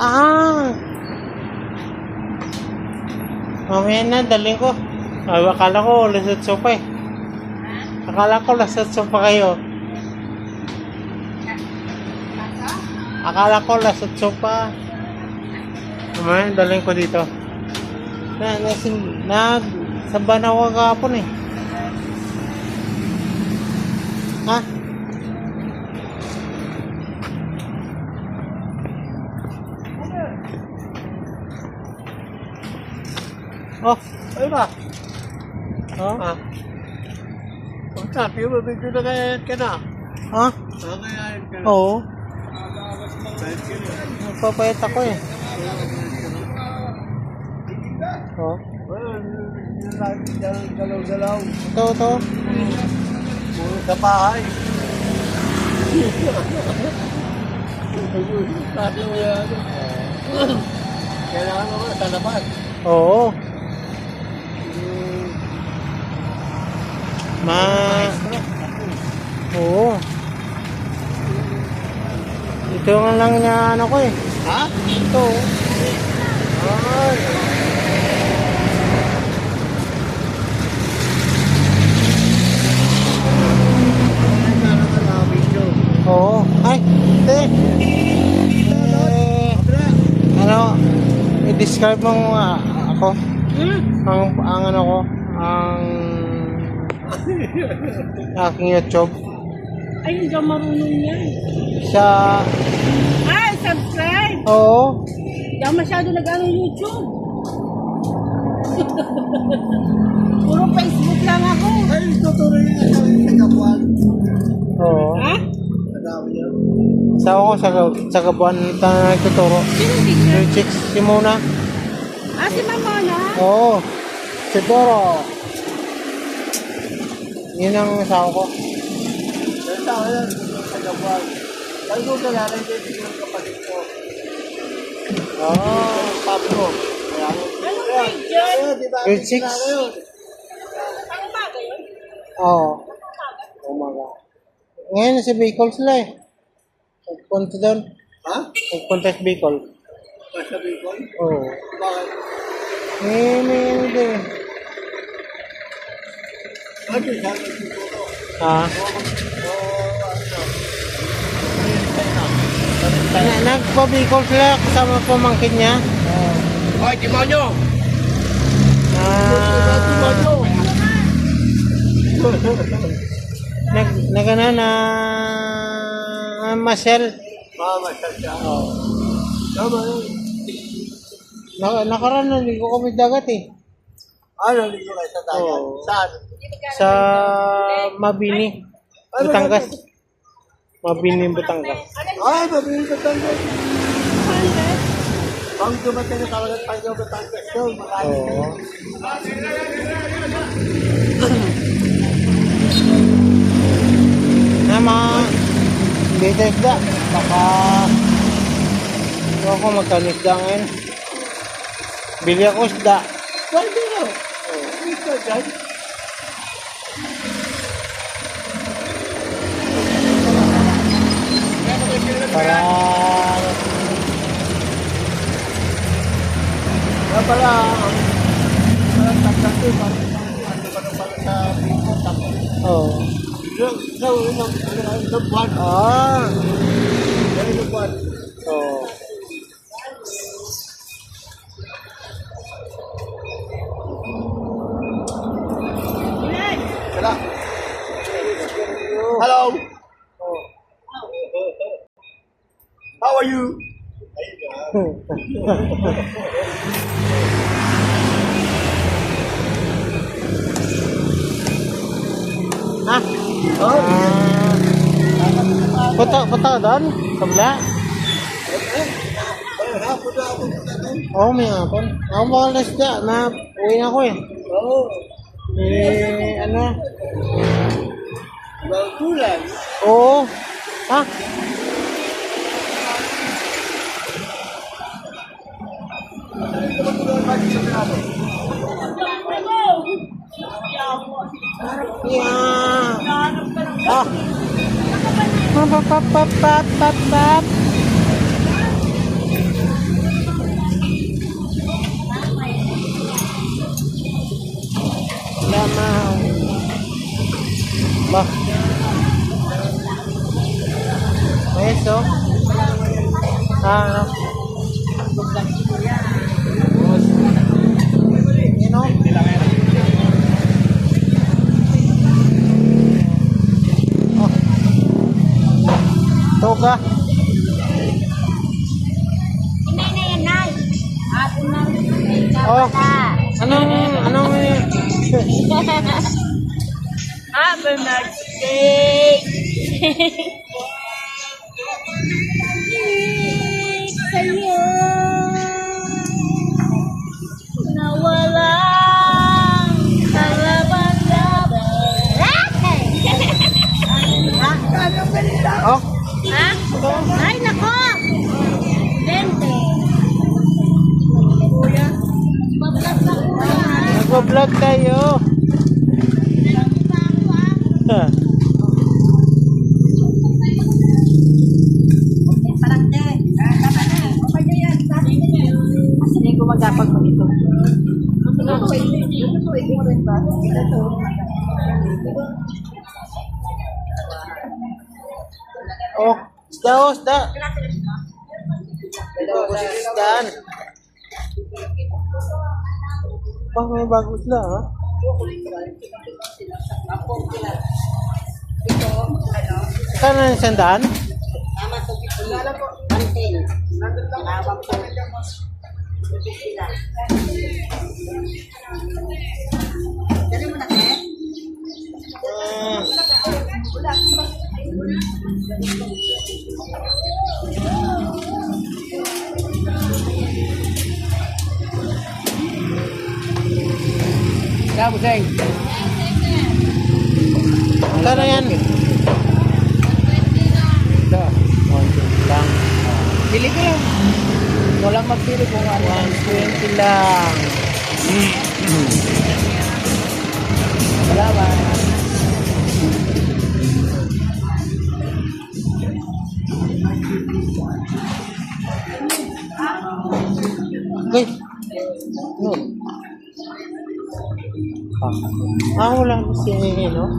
Ah! Mamaya na, daling ko. Ay, akala ko lasat sopa eh. Akala ko lasat sopa kayo. Akala ko lasat sopa. Mamaya, daling ko dito. Saban ako kahapon eh. Ha? Oh, Ay ba? oh, Ah. Ang sabi mo, medyo nagayan ka na. ha? Nagayan ka na. Oo, Dahil ka na. nagpapayat ako eh. Oh, Well, galaw-galaw. ito. Puro sa bahay. Sabi mo yan. Kailangan mo sa labas. Oo. Oo. Ito nga lang niya ano ko eh. Ha? Ito. Ay. Oo. Ay, hindi. Ano, i-describe mo ako. Ang ano ko, ang aking YouTube. Ay, hindi ka marunong yan. Sa, Ay, subscribe! oo. Hindi ako masyado nag-ano YouTube. Puro Facebook lang ako. Ay, tuturo niya sa kapuan. Oo. Ha? Nagawa niya. Sa ako sa kabuan na nagtuturo. Sino teacher? Yung chicks, si Muna. Ah, si Mama na? Oo. Siguro. Yun ang asawa ko. Pero sa akin, sa kapuan. Ay, kung kailangan din yung kapatid ko. Oo. Papi ko. Anong grade yun? Grade 6? Ang umaga yun? Oo. Umaga. Ngayon nasa Bicol sila eh. Nagpunta doon. Ha? Nagpunta sa Bicol. Sabi ko? Oo. Bakit? May ano din. Ano sabi ko? Ha? Nagpa-Bicol sila kasama pamangkin niya. Ay, demonyo! Ah, nagana na Marcel. Mama, siya. Oh. Tama yun. Nakaraan na ligo kami dagat eh. Ano, ligo kayo sa dagat? Oo. Saan? Sa Mabini, Batangas. Mabini, Batangas. Ay, mabili ka tanggap. Pang dumating na talaga tayo ba tanggap yun? Oo. Nama, hindi tayo isda. Baka, ako magkano isda ngayon. Bili ako isda. Pwede na. Hindi ka dyan. Para, Kaya pala, parang tanggap yun. Ano ba nung pala sa people? Tapos, oh. sa buwan. Ah, Sa buwan. oh. Sila. Hello. How are you? Ha? Oh, Punta doon? Kabla? hapon na ako. Oo, may hapon. Ako mga nasda na uwi na ako eh. Oo. Ano? Gulay. Oo. Ha? Yeah. Ah. Pap. ma... Ba? Eso? Ah, ano? You know? Oh. Toga. Inay na yan, Nay. Ate na. Oh. Anong Happy birthday! Sa'yo na walang kalaban-laban. Oh. Ha? Ay, nako! 20. Kuya, bablas na kuya. Nag-vlog tayo. Ha. Parang de. Tama na. Okay na yan. Kasi may gumagapag mo dito. Oh, isda, oh, isda. Isdaan. Oh, may bago isda, ha? Saan na yung sandaan? Kaya, Buseng. Saan na yan? Ito. 120 lang. Pili ko lang. Walang magpili kung ano. 120 lang. Salamat. Uy! No. Ah, wala ko si no?